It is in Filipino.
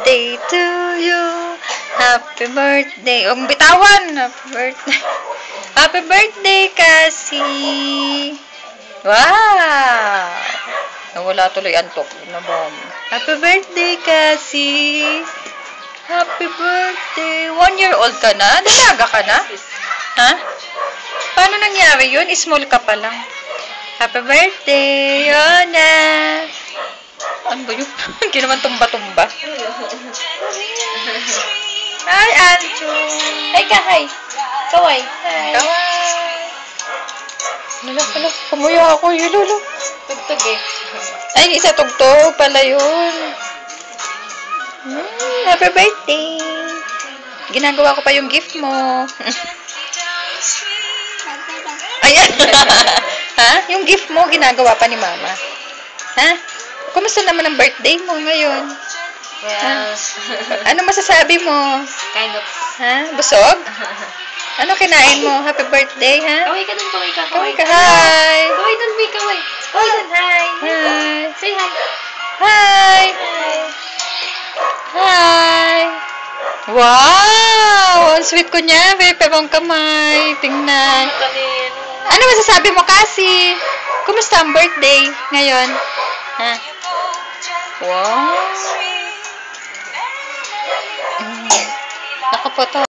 Day to you. Happy birthday. Ang bitawan. Happy birthday. Happy birthday, Cassie. Wow. Nawala tuloy antok. Happy birthday, Cassie. Happy birthday. 1 year old ka na? Dalaga ka na? Ha? Paano nangyari yun? Small ka pa lang. Happy birthday, Yona. Ano ba yun? Hindi naman tumba-tumba. Hi, Anju. Hi ka, hi. Kaway. Hi. Kaway. Hala, kumuya ako. Lolo. Tugtog eh. Ay, isa tugtog pala yun. Happy birthday. Ginagawa ko pa yung gift mo. Ayan. Ha? Yung gift mo, ginagawa pa ni Mama. Ha? Kumusta naman ang birthday mo ngayon? Well, Ano masasabi mo? kind of. Ha? Busog? Ano kinain mo? Happy birthday, ha? Kaway ka dun, kaway ka. Kaway ka. Hi! Kaway dun, Vic, kaway. Kaway dun, hi. Hi! Say hi. Hi! Hi. Hi! Wow! Ang sweet ko niya. Pero ang kamay. Tingnan. Kanin. Ano masasabi mo, Cassie? Kumusta ang birthday ngayon? Ha? Wow! Nakapoto.